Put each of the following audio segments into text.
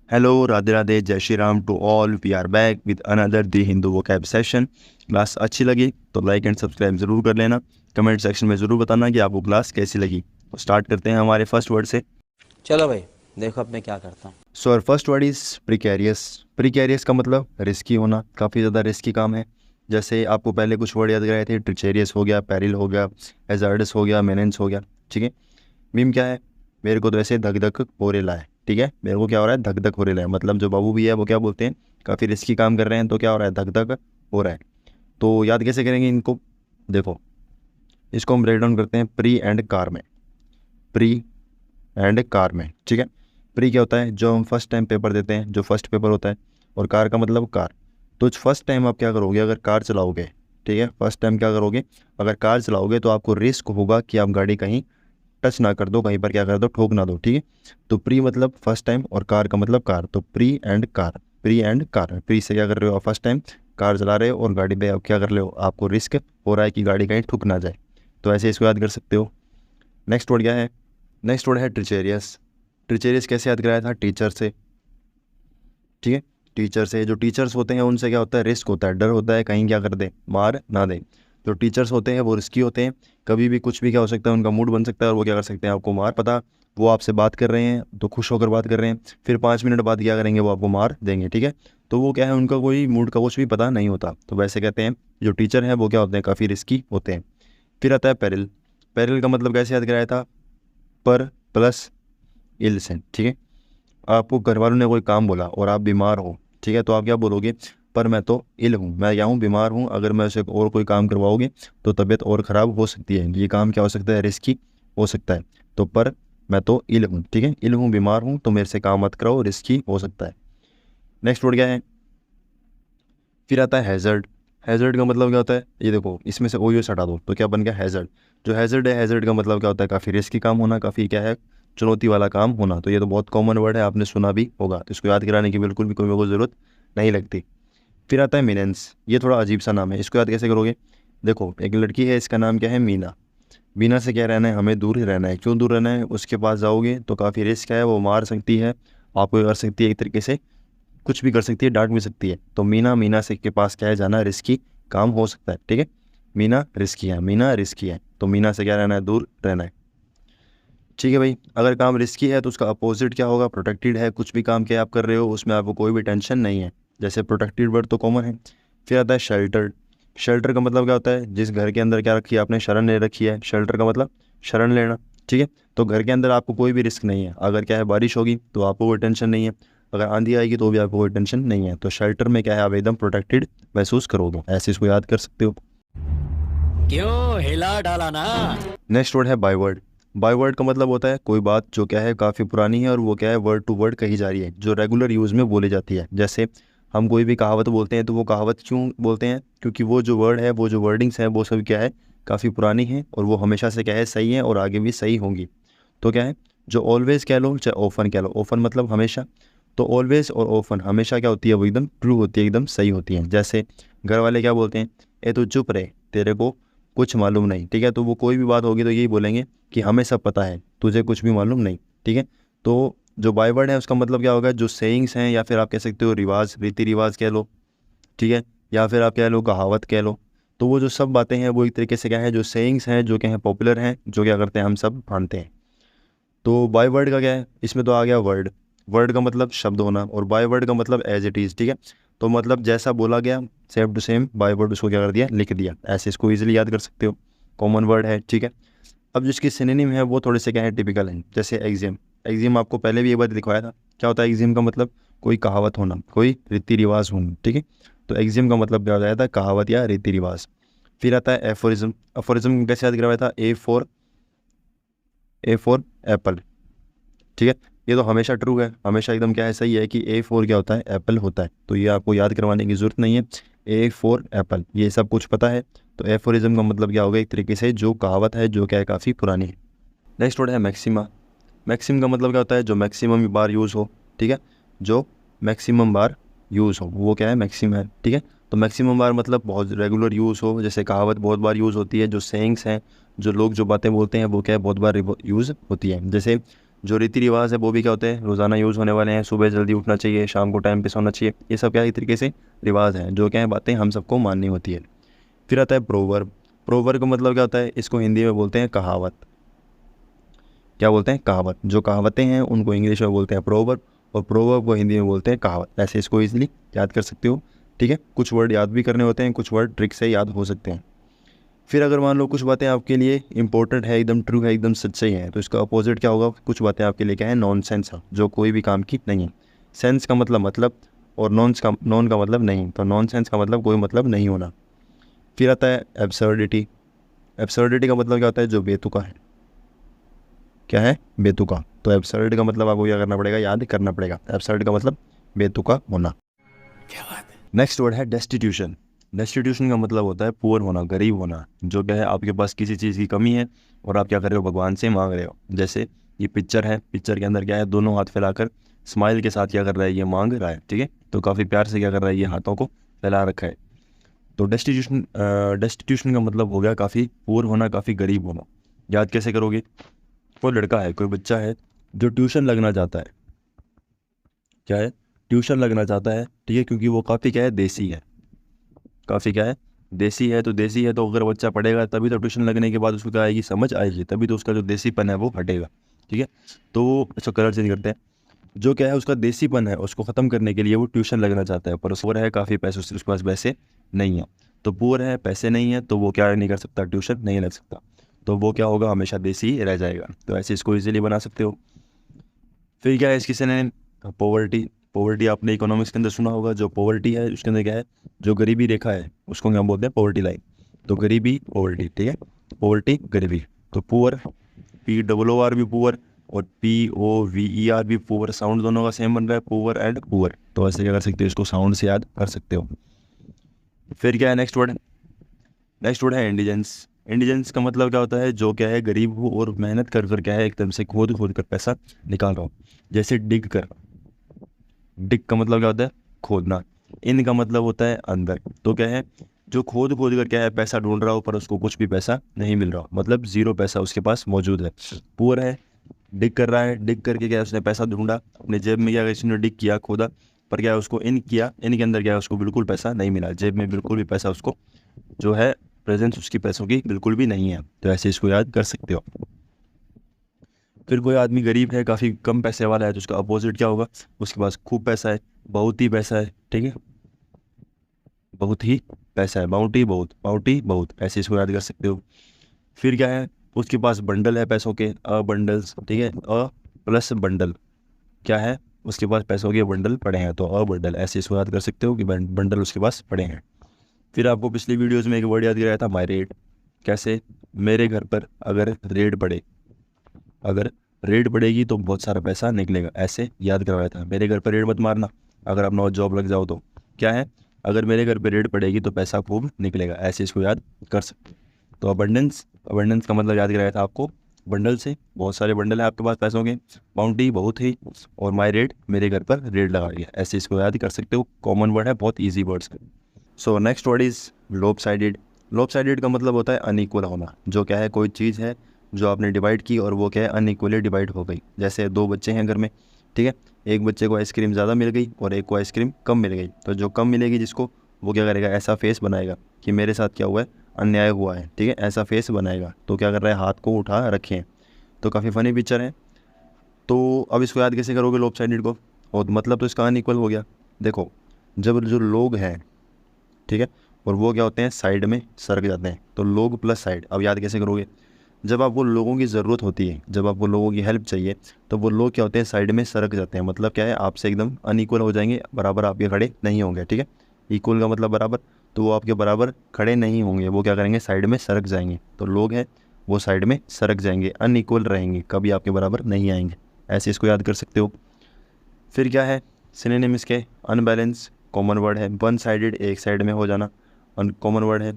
Hello, Radhe Radhe, जय Shri Ram to all. We are back with another the Hindu vocab session. Class अच्छी लगी तो लाइक एंड सब्सक्राइब ज़रूर कर लेना। कमेंट सेक्शन में ज़रूर बताना कि आपको क्लास कैसी लगी। तो स्टार्ट करते हैं हमारे फर्स्ट वर्ड से। चलो भाई, देखो अब मैं क्या करता हूँ। So our first word is precarious. Precarious का मतलब रिस्की होना, काफ़ी ज़्यादा रिस्की काम है। जैसे आपको पहले कुछ वर्ड याद कराए थे, ट्रिचेरियस हो गया, पेरिल हो गया, एजार्डस हो गया, मेनेंस हो गया। ठीक है, मीम क्या है? मेरे को तो ऐसे धक धक हो रेला है। ठीक है, मेरे को क्या हो रहा है? धक धक हो रेला है। मतलब जो बाबू भी है वो क्या बोलते हैं, काफ़ी रिस्की काम कर रहे हैं तो क्या हो रहा है? धक धक हो रहा है। तो याद कैसे करेंगे इनको? देखो, इसको हम ब्रेक डाउन करते हैं प्री एंड कार में। प्री एंड कार में, ठीक है। प्री क्या होता है? जो हम फर्स्ट टाइम पेपर देते हैं, जो फर्स्ट पेपर होता है। और कार का मतलब कार। तो फर्स्ट टाइम आप क्या करोगे अगर कार चलाओगे? ठीक है, फर्स्ट टाइम क्या करोगे? अगर कार चलाओगे तो आपको रिस्क होगा कि आप गाड़ी कहीं टच ना कर दो, कहीं पर क्या कर दो, ठोक ना दो। ठीक है, तो प्री मतलब फर्स्ट टाइम और कार का मतलब कार, तो pre and car. Pre and car, pre से क्या कर रहे हो आप? फर्स्ट टाइम कार चला रहे हो और गाड़ी पे आप क्या कर रहे हो? आपको रिस्क हो रहा है कि गाड़ी कहीं ठुक ना जाए। तो ऐसे इसको याद कर सकते हो। नेक्स्ट वर्ड क्या है? नेक्स्ट वर्ड है ट्रिचेरियस। ट्रिचेरियस कैसे याद कराया था? टीचर से। ठीक है, टीचर से। जो टीचर्स होते हैं उनसे क्या होता है? रिस्क होता है, डर होता है कहीं क्या कर दे, मार ना दे। जो टीचर्स होते हैं वो रिस्की होते हैं, कभी भी कुछ भी क्या हो सकता है, उनका मूड बन सकता है और वो क्या कर सकते हैं? आपको मार, पता वो आपसे बात कर रहे हैं तो खुश होकर बात कर रहे हैं, फिर 5 मिनट बाद क्या करेंगे? वो आपको मार देंगे। ठीक है, तो वो क्या है, उनका कोई मूड का कुछ भी पता नहीं होता। तो वैसे कहते हैं जो टीचर हैं वो क्या होते हैं? काफ़ी रिस्की होते हैं। फिर आता है पेरिल। पेरिल का मतलब कैसे याद कराया था? पर प्लस इल से। ठीक है, आपको घर वालों ने कोई काम बोला और आप बीमार हो, ठीक है, तो आप क्या बोलोगे? पर मैं तो इल हूँ, मैं क्या हूँ? बीमार हूँ। अगर मैं उसे और कोई काम करवाओगे तो तबीयत और ख़राब हो सकती है, ये काम क्या हो सकता है? रिस्की हो सकता है। तो पर मैं तो इल हूँ, ठीक है, इल हूँ, बीमार हूँ, तो मेरे से काम मत कराओ, रिस्की हो सकता है। नेक्स्ट वर्ड क्या है? फिर आता है हैज़र्ड। हैज़र्ड का मतलब क्या होता है? ये देखो, इसमें से ओ यूज़ हटा दो तो क्या बन गया? हैज़र्ड। जो हैज़र्ड है, हैज़र्ड का मतलब क्या होता है? काफ़ी रिस्की काम होना, काफ़ी क्या है? चुनौती वाला काम होना। तो ये तो बहुत कॉमन वर्ड है, आपने सुना भी होगा, तो इसको याद कराने की बिल्कुल भी कोई ज़रूरत नहीं लगती। फिर आता है मीनेंस। ये थोड़ा अजीब सा नाम है, इसको याद कैसे करोगे? देखो, एक लड़की है, इसका नाम क्या है? मीना। मीना से क्या रहना है? हमें दूर ही रहना है। क्यों दूर रहना है? उसके पास जाओगे तो काफ़ी रिस्क है, वो मार सकती है, आपको कर सकती है, एक तरीके से कुछ भी कर सकती है, डांट भी सकती है। तो मीना, मीना से के पास क्या है? जाना रिस्की काम हो सकता है। ठीक है, मीना रिस्की है, मीना रिस्की है, तो मीना से क्या रहना है? दूर रहना है। ठीक है भाई, अगर काम रिस्की है तो उसका अपोजिट क्या होगा? प्रोटेक्टेड है। कुछ भी काम क्या आप कर रहे हो उसमें आपको कोई भी टेंशन नहीं है, जैसे प्रोटेक्टेड वर्ड तो कॉमन है। फिर आता है शेल्टर्ड। शेल्टर का मतलब क्या होता है? जिस घर के अंदर क्या रखी है आपने? शरण ले रखी है। शेल्टर का मतलब शरण लेना। ठीक है, तो घर के अंदर आपको कोई भी रिस्क नहीं है। अगर क्या है, बारिश होगी तो आपको कोई टेंशन नहीं है, अगर आंधी आएगी तो भी आपको कोई टेंशन नहीं है। तो शेल्टर में क्या है? आप एकदम प्रोटेक्टेड महसूस करोगे। ऐसे इसको याद कर सकते हो। क्यों हिला डाला ना। नेक्स्ट वर्ड है बायवर्ड। बायवर्ड का मतलब होता है कोई बात जो क्या है, काफ़ी पुरानी है और वो क्या है, वर्ड टू वर्ड कही जा रही है, जो रेगुलर यूज़ में बोली जाती है। जैसे हम कोई भी कहावत बोलते हैं तो वो कहावत क्यों बोलते हैं? क्योंकि वो जो वर्ड है, वो जो वर्डिंग्स हैं, वो सब क्या है, काफ़ी पुरानी है और वो हमेशा से क्या है, सही है और आगे भी सही होंगी। तो क्या है, जो ऑलवेज कह लो चाहे ऑफन कह लो, ऑफन मतलब हमेशा, तो ऑलवेज और ऑफन हमेशा क्या होती है? वो एकदम ट्रू होती है, एकदम सही होती है। जैसे घर वाले क्या बोलते हैं? ए तो चुप रहे, तेरे को कुछ मालूम नहीं। ठीक है, तो वो कोई भी बात होगी तो यही बोलेंगे कि हमें सब पता है, तुझे कुछ भी मालूम नहीं। ठीक है, तो जो बाइवर्ड है उसका मतलब क्या होगा? जो सेइंग्स हैं, या फिर आप कह सकते हो रिवाज, रीति रिवाज कह लो, ठीक है, या फिर आप कह लो कहावत कह लो। तो वो जो सब बातें हैं वो एक तरीके से क्या है, जो सेइंग्स हैं, जो क्या है, पॉपुलर हैं, जो क्या करते हैं, हम सब मानते हैं। तो बाय वर्ड का क्या है? इसमें तो आ गया वर्ड। वर्ड का मतलब शब्द होना और बाय वर्ड का मतलब एज इट इज़। ठीक है, तो मतलब जैसा बोला गया same to same by word उसको क्या कर दिया? लिख दिया। ऐसे इसको इजीली याद कर सकते हो, कॉमन वर्ड है। ठीक है, अब जिसकी सिनोनिम है वो थोड़े से क्या है, टिपिकल हैं। जैसे एग्जाम। एग्जाम आपको पहले भी एक बार दिखवाया था। क्या होता है एग्जाम का मतलब? कोई कहावत होना, कोई रीति रिवाज होना। ठीक है, तो एग्जाम का मतलब क्या हो जाता है? कहावत या रीति रिवाज। फिर आता है एफोरिज्म। एफोरिज्म कैसे याद करवाया था? A for Apple. ठीक है, ये तो हमेशा ट्रू है, हमेशा एकदम क्या है, सही है कि A4 क्या होता है? एप्पल होता है। तो ये आपको याद करवाने की ज़रूरत नहीं है। A4 एप्पल, ये सब कुछ पता है। तो एफोरिज्म का मतलब क्या होगा? एक तरीके से जो कहावत है, जो क्या है, काफ़ी पुरानी है। नेक्स्ट वर्ड है मैक्सिमा। मैक्सिम का मतलब क्या होता है? जो मैक्सिमम बार यूज़ हो। ठीक है, जो मैक्सिमम बार यूज़ हो वो क्या है? मैक्सिम है। ठीक है, तो मैक्सिमम बार मतलब बहुत रेगुलर यूज़ हो, जैसे कहावत बहुत बार यूज़ होती है। जो सेइंग्स हैं, जो लोग जो बातें बोलते हैं वो क्या है, बहुत बार यूज़ होती है। जैसे जो रीति रिवाज है वो भी क्या होते हैं, रोज़ाना यूज़ होने वाले हैं। सुबह जल्दी उठना चाहिए, शाम को टाइम पे सोना चाहिए, ये सब क्या एक तरीके से रिवाज हैं, जो क्या है बातें हम सबको माननी होती है। फिर आता है प्रोवर्ब। प्रोवर्ब का मतलब क्या होता है, इसको हिंदी में बोलते हैं कहावत। क्या बोलते हैं, कहावत। जो कहावतें हैं उनको इंग्लिश में बोलते हैं प्रोवर्ब, और प्रोवर्ब को हिंदी में बोलते हैं कहावत। ऐसे इसको ईजिली याद कर सकते हो, ठीक है। कुछ वर्ड याद भी करने होते हैं, कुछ वर्ड ट्रिक से याद हो सकते हैं। फिर अगर मान लो कुछ बातें आपके लिए इंपॉर्टेंट है, एकदम ट्रू है, एकदम सच्चाई है, तो इसका अपोजिट क्या होगा, कुछ बातें आपके लिए क्या है, नॉनसेंस है, जो कोई भी काम की नहीं है। सेंस का मतलब और नॉन का मतलब नहीं, तो नॉनसेंस का मतलब कोई मतलब नहीं होना। फिर आता है एब्सर्डिटी। एब्सर्डिटी का मतलब क्या होता है, जो बेतुका है। क्या है, बेतुका। तो एब्सर्ड का मतलब आपको क्या करना पड़ेगा, याद करना पड़ेगा। एब्सर्ड का मतलब बेतुका होना। क्या बात है। नेक्स्ट वर्ड है डेस्टिट्यूशन। डेस्टिट्यूशन का मतलब होता है पुअर होना, गरीब होना। जो क्या है, आपके पास किसी चीज़ की कमी है और आप क्या कर रहे हो, भगवान से मांग रहे हो। जैसे ये पिक्चर है, पिक्चर के अंदर क्या है, दोनों हाथ फैलाकर स्माइल के साथ क्या कर रहा है, ये मांग रहा है, ठीक है। तो काफ़ी प्यार से क्या कर रहा है, ये हाथों को फैला रखा है। तो डेस्टिट्यूशन का मतलब हो गया काफ़ी पुअर होना, काफ़ी गरीब होना। याद कैसे करोगे, कोई लड़का है, कोई बच्चा है जो ट्यूशन लगना चाहता है। क्या है, ट्यूशन लगना चाहता है, ठीक है, क्योंकि वो काफ़ी क्या है, देसी है। काफ़ी क्या है, देसी है। तो देसी है तो अगर बच्चा पढ़ेगा तभी तो ट्यूशन लगने के बाद उसको क्या आएगी, समझ आएगी, तभी तो उसका जो देसीपन है वो हटेगा, ठीक है। तो इसको कलर चेंज करते हैं। जो क्या है, उसका देसीपन है, उसको ख़त्म करने के लिए वो ट्यूशन लगना चाहता है, पर उसको है काफ़ी पैसे, उसके पास पैसे नहीं है। तो पुअर है, पैसे नहीं है, तो वो क्या नहीं कर सकता, ट्यूशन नहीं लग सकता। तो वो क्या होगा, हमेशा देसी ही रह जाएगा। तो ऐसे इसको इजीली बना सकते हो। फिर क्या है इसकी सिनोनिम, पॉवर्टी। पॉवर्टी आपने इकोनॉमिक्स के अंदर सुना होगा। जो पॉवर्टी है उसके अंदर क्या है, जो गरीबी रेखा है उसको क्या बोलते हैं, पॉवर्टी लाइन। तो गरीबी पॉवर्टी, ठीक है, पॉवर्टी गरीबी। तो पुअर, POOR भी पुअर, और POVER भी पुअर। साउंड दोनों का सेम बन रहा है, पुअर एंड पुअर। तो ऐसे क्या कर सकते हो, इसको साउंड से याद कर सकते हो। फिर क्या है नेक्स्ट वर्ड, नेक्स्ट वर्ड है इंडिजेंस। इंडिजेंस का मतलब क्या होता है, जो क्या है गरीब हो और मेहनत कर कर क्या है, एकदम से खोद खोद कर पैसा निकाल रहा हो। जैसे डिग कर, डिग का मतलब क्या होता है, खोदना। इन का मतलब होता है अंदर। तो क्या है, जो खोद खोद कर क्या है पैसा ढूंढ रहा हो, पर उसको कुछ भी पैसा नहीं मिल रहा हो, मतलब जीरो पैसा उसके पास मौजूद है। पुअर है, डिग कर रहा है, डिग करके क्या है, उसने पैसा ढूंढा, अपने जेब में क्या उसने डिग किया, खोदा, पर क्या है उसको इन किया, इन के अंदर क्या है उसको बिल्कुल पैसा नहीं मिला, जेब में बिल्कुल भी पैसा उसको जो है, प्रेजेंस उसकी पैसों की बिल्कुल भी नहीं है। तो ऐसे इसको याद कर सकते हो। फिर कोई आदमी गरीब है, काफ़ी कम पैसे वाला है, तो उसका अपोजिट क्या होगा, उसके पास खूब पैसा है, बहुत ही पैसा है, ठीक है, बहुत ही पैसा है, बाउंटी बहुत, बाउंटी बहुत, ऐसे इसको याद कर सकते हो। फिर क्या है, उसके पास बंडल है पैसों के, बंडल्स, ठीक है, प्लस बंडल, क्या है, उसके पास पैसों के बंडल पड़े हैं, तो बंडल, ऐसे इसको याद कर सकते हो कि बंडल उसके पास पड़े हैं। फिर आपको पिछली वीडियोज़ में एक वर्ड याद कराया था, माई रेट। कैसे, मेरे घर पर अगर रेड पड़े, अगर रेड पड़ेगी तो बहुत सारा पैसा निकलेगा, ऐसे याद करवाया था। मेरे घर पर रेड मत मारना, अगर आप नौ जॉब लग जाओ तो क्या है, अगर मेरे घर पर रेड पड़ेगी तो पैसा खूब निकलेगा, ऐसे इसको याद कर सकते हो। तो अबंडेंस, अबंडेंस का मतलब याद कराया था आपको, बंडल से, बहुत सारे बंडल है आपके पास पैसों के, बाउंटी बहुत ही, और माई रेड, मेरे घर पर रेड लगा गया, ऐसे इसको याद कर सकते हो। कॉमन वर्ड है, बहुत easy words. So next word is लोप साइडेड। लोप साइडेड का मतलब होता है अनइक्वल होना। जो क्या है, कोई चीज़ है जो आपने डिवाइड की और वो क्या है, अनइक्वली डिवाइड हो गई। जैसे दो बच्चे हैं घर में, ठीक है, एक बच्चे को आइसक्रीम ज़्यादा मिल गई और एक को आइसक्रीम कम मिल गई। तो जो कम मिलेगी जिसको, वो क्या करेगा, ऐसा फेस बनाएगा कि मेरे साथ क्या हुआ है, अन्याय हुआ है, ठीक है, ऐसा फेस बनाएगा। तो क्या कर रहा है, हाथ को उठा रखे हैं। तो काफ़ी फ़नी पिक्चर है। तो अब इसको याद कैसे करोगे लोप साइडेड को, और मतलब तो इसका अनइक्वल हो गया। देखो, जब जो लोग हैं, ठीक है, और वो क्या होते हैं, साइड में सरक जाते हैं, तो लोग प्लस साइड। अब याद कैसे करोगे, जब आपको लोगों की ज़रूरत होती है, जब आपको लोगों की हेल्प चाहिए, तो वो लोग क्या होते हैं, साइड में सरक जाते हैं। मतलब क्या है, आपसे एकदम अनइक्वल हो जाएंगे, बराबर आपके खड़े नहीं होंगे, ठीक है। इक्वल का मतलब बराबर, तो वो आपके बराबर खड़े नहीं होंगे, वो क्या करेंगे, साइड में सरक जाएंगे। तो लोग हैं वो साइड में सरक जाएंगे, अनइक्वल रहेंगे, कभी आपके बराबर नहीं आएंगे, ऐसे इसको याद कर सकते हो। फिर क्या है सिनोनिम इसके, अनबैलेंस कॉमन वर्ड है, वन साइडेड एक साइड में हो जाना अनकॉमन वर्ड है।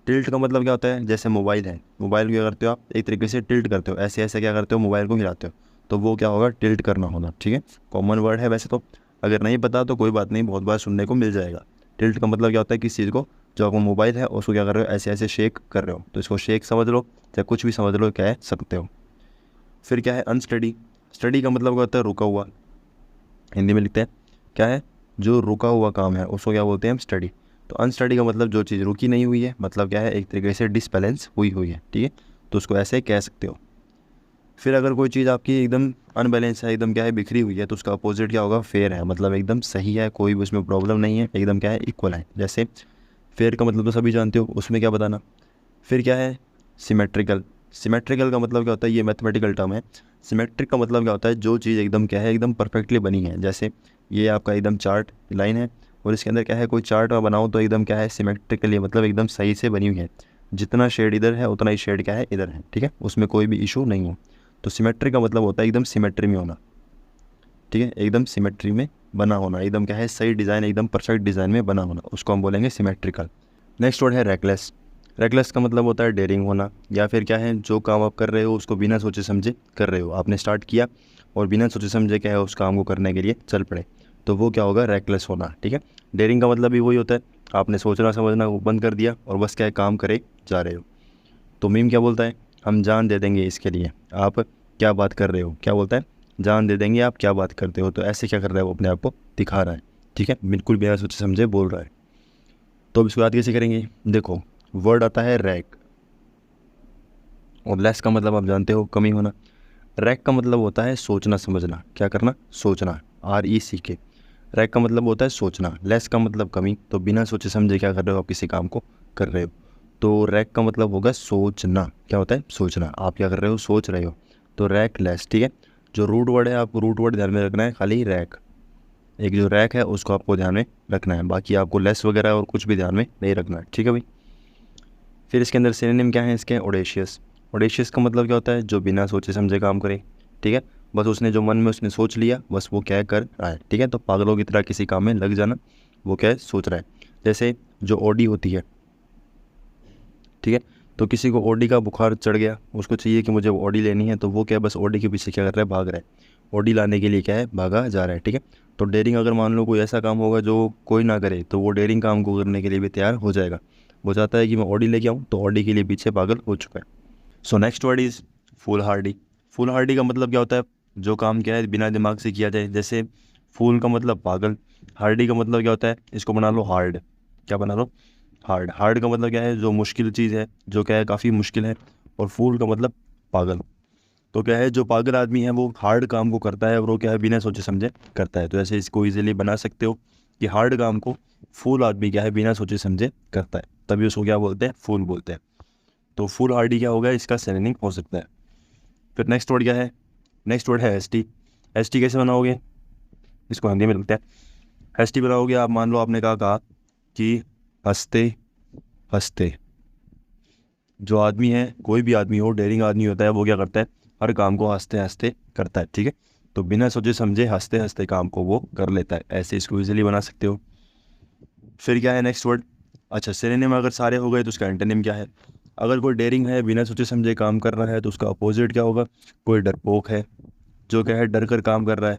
टिल्ट का मतलब क्या होता है, जैसे मोबाइल है, मोबाइल को क्या करते हो आप, एक तरीके से टिल्ट करते हो, ऐसे ऐसे क्या करते हो, मोबाइल को हिलाते हो, तो वो क्या होगा, टिल्ट करना होना, ठीक है। कॉमन वर्ड है वैसे तो, अगर नहीं पता तो कोई बात नहीं, बहुत बार सुनने को मिल जाएगा। टिल्ट का मतलब क्या होता है, किसी चीज़ को, जो आपको मोबाइल है उसको क्या कर रहे हो, ऐसे ऐसे शेक कर रहे हो, तो इसको शेक समझ लो, चाहे कुछ भी समझ लो, कह सकते हो। फिर क्या है अनस्टडी। स्टडी का मतलब होता है रुका हुआ, हिंदी में लिखते हैं क्या है, जो रुका हुआ काम है उसको क्या बोलते हैं हम, स्टडी। तो अनस्टडी का मतलब जो चीज़ रुकी नहीं हुई है, मतलब क्या है, एक तरीके से डिसबैलेंस हुई हुई है, ठीक है, तो उसको ऐसे कह सकते हो। फिर अगर कोई चीज़ आपकी एकदम अनबैलेंस है, एकदम क्या है बिखरी हुई है, तो उसका अपोजिट क्या होगा, फेयर है, मतलब एकदम सही है, कोई भी उसमें प्रॉब्लम नहीं है, एकदम क्या है इक्वल है। जैसे फेयर का मतलब तो सभी जानते हो, उसमें क्या बताना। फिर क्या है, सिमेट्रिकल। सिमेट्रिकल का मतलब क्या होता है, ये मैथमेटिकल टर्म है। सिमेट्रिक का मतलब क्या होता है, जो चीज़ एकदम क्या है, एकदम परफेक्टली बनी है। जैसे ये आपका एकदम चार्ट लाइन है और इसके अंदर क्या है, कोई चार्ट मैं बनाऊँ तो एकदम क्या है सिमेट्रिकली, मतलब एकदम सही से बनी हुई है, जितना शेड इधर है उतना ही शेड क्या है इधर है, ठीक है, उसमें कोई भी इशू नहीं हो। तो सिमेट्री का मतलब होता है एकदम सिमेट्री में होना, ठीक है, एकदम सिमेट्री में बना होना, एकदम क्या है सही डिज़ाइन, एकदम परफेक्ट डिज़ाइन में बना होना, उसको हम बोलेंगे सिमेट्रिकल। नेक्स्ट वर्ड है रेकलेस। रेकलेस का मतलब होता है डेयरिंग होना, या फिर क्या है, जो काम आप कर रहे हो उसको बिना सोचे समझे कर रहे हो, आपने स्टार्ट किया और बिना सोचे समझे क्या है उस काम को करने के लिए चल पड़े, तो वो क्या होगा, रेकलेस होना, ठीक है। डेयरिंग का मतलब भी वही होता है, आपने सोचना समझना वो बंद कर दिया और बस क्या है काम करे जा रहे हो। तो मीम क्या बोलता है, हम जान दे देंगे इसके लिए आप क्या बात कर रहे हो, क्या बोलता है, जान दे देंगे आप क्या बात करते हो। तो ऐसे क्या कर रहा है, वो अपने आप को दिखा रहा है, ठीक है, बिल्कुल बिना सोचे समझे बोल रहा है। तो अब इसको याद कैसे करेंगे, देखो वर्ड आता है रैक, और लेस का मतलब आप जानते हो कमी होना। रैक का मतलब होता है सोचना समझना, क्या करना, सोचना, RECK। रैक का मतलब होता है सोचना, लेस का मतलब कमी, तो बिना सोचे समझे क्या कर रहे हो, आप किसी काम को कर रहे हो। तो रैक का मतलब होगा सोचना, क्या होता है, सोचना, आप क्या कर रहे हो, सोच रहे हो, तो रैक लेस, ठीक है। जो रूट वर्ड है, आपको रूट वर्ड ध्यान में रखना है, खाली रैक, एक जो रैक है उसको आपको ध्यान में रखना है, बाकी आपको लेस वगैरह और कुछ भी ध्यान में नहीं रखना है, ठीक है भाई। फिर इसके अंदर सिनोनिम क्या है इसके, ओडेशियस। ओडेशियस का मतलब क्या होता है, जो बिना सोचे समझे काम करे, ठीक है, बस उसने जो मन में उसने सोच लिया बस वो क्या कर रहा है, ठीक है। तो पागलों की तरह किसी काम में लग जाना, वो क्या है सोच रहा है। जैसे जो ओडी होती है, ठीक है, तो किसी को ओडी का बुखार चढ़ गया, उसको चाहिए कि मुझे ओडी लेनी है, तो वो क्या है बस ओडी के पीछे क्या कर रहा है, भाग रहा है, ओडी लाने के लिए क्या है भागा जा रहा है, ठीक है। तो डेयरिंग अगर मान लो कोई ऐसा काम होगा जो कोई ना करे, तो वो डेयरिंग काम को करने के लिए भी तैयार हो जाएगा, वो चाहता है कि मैं ओडी लेके आऊँ, तो ओडी के लिए पीछे पागल हो चुका है। So next word is foolhardy. Foolhardy का मतलब क्या होता है, जो काम क्या है बिना दिमाग से किया जाए। जैसे फूल का मतलब पागल, हार्डी का मतलब क्या होता है, इसको बना लो हार्ड, क्या बना लो, हार्ड। हार्ड का मतलब क्या है, जो मुश्किल चीज़ है, जो क्या है काफ़ी मुश्किल है, और फूल का मतलब पागल। तो क्या है, जो पागल आदमी है वो हार्ड काम को करता है और वो क्या है बिना सोचे समझे करता है। तो ऐसे इसको इजीली बना सकते हो कि हार्ड काम को फूल आदमी क्या है बिना सोचे समझे करता है, तभी उसको क्या बोलते हैं, फूल बोलते हैं। तो फूल हार्डी क्या होगा, इसका सिनोनिम हो सकता है। फिर नेक्स्ट वर्ड क्या है, नेक्स्ट वर्ड है एसटी। एसटी कैसे बनाओगे, इसको हिंदी में लिखते हैं। एसटी बनाओगे आप, मान लो आपने कहा कि हंसते हंसते। जो आदमी है, कोई भी आदमी हो, डेयरिंग आदमी होता है, वो क्या करता है, हर काम को हंसते हंसते करता है, ठीक है। तो बिना सोचे समझे हंसते हंसते काम को वो कर लेता है, ऐसे इसको इजीली बना सकते हो। फिर क्या है नेक्स्ट वर्ड, अच्छा सिनोनिम अगर सारे हो गए तो उसका एंटोनिम क्या है। अगर कोई डेयरिंग है, बिना सोचे समझे काम कर रहा है, तो उसका अपोजिट क्या होगा, कोई डरपोक है, जो क्या है डर कर काम कर रहा है।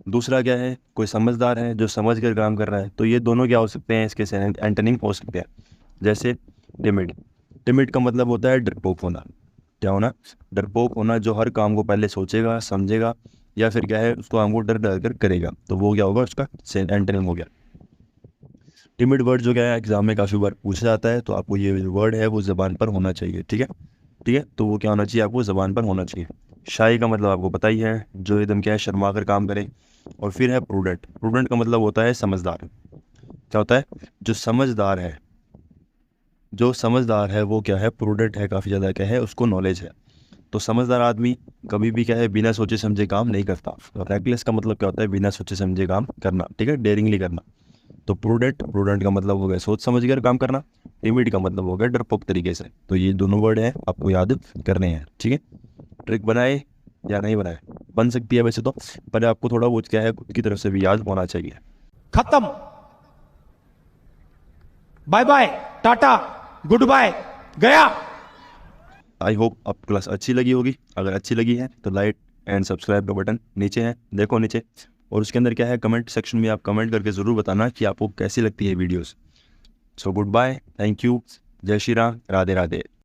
दूसरा क्या है, कोई समझदार है, जो समझ कर काम कर रहा है। तो ये दोनों क्या हो सकते हैं, इसके एंटोनिम हो सकते हैं। जैसे टिमिड। टिमिड का मतलब होता है डरपोक होना, क्या होना, डरपोक होना, जो हर काम को पहले सोचेगा समझेगा, या फिर क्या है उसको काम को डर डर कर करेगा, तो वो क्या होगा, उसका एंटोनिम हो गया। टिमिड वर्ड जो क्या है एग्जाम में काफ़ी बार पूछा जाता है, तो आपको ये वर्ड है वो ज़बान पर होना चाहिए, ठीक है, ठीक है। तो वो क्या होना चाहिए, आपको ज़बान पर होना चाहिए। शाही का मतलब आपको पता ही है, जो एकदम क्या है शर्मा कर काम करे। और फिर है प्रूडेंट। प्रूडेंट का मतलब होता है समझदार, क्या होता है, जो समझदार है, जो समझदार है वो क्या है, प्रूडेंट है, काफ़ी ज़्यादा क्या है उसको नॉलेज है। तो समझदार आदमी कभी भी क्या है बिना सोचे समझे काम नहीं करता। तो रेकलेस का मतलब क्या होता है, बिना सोचे समझे काम करना, ठीक है, डेयरिंगली करना। तो प्रूडेंट, प्रूडेंट का मतलब हो गया सोच समझ कर काम करना। टिमिड का मतलब हो गया डरपोक तरीके से। तो ये दोनों वर्ड हैं आपको याद करने हैं, ठीक है। ट्रिक बनाए या नहीं बनाए, बन सकती है वैसे तो, पर आपको थोड़ा वो क्या है खुद की तरफ से भी याद होना चाहिए। खत्म, bye bye, tata, goodbye, गया। आई होप आपको क्लास अच्छी लगी होगी। अगर अच्छी लगी है तो लाइक एंड सब्सक्राइब का बटन नीचे है, देखो नीचे, और उसके अंदर क्या है कमेंट सेक्शन में आप कमेंट करके ज़रूर बताना कि आपको कैसी लगती है videos. So good bye, thank you, जय श्री राम, राधे राधे।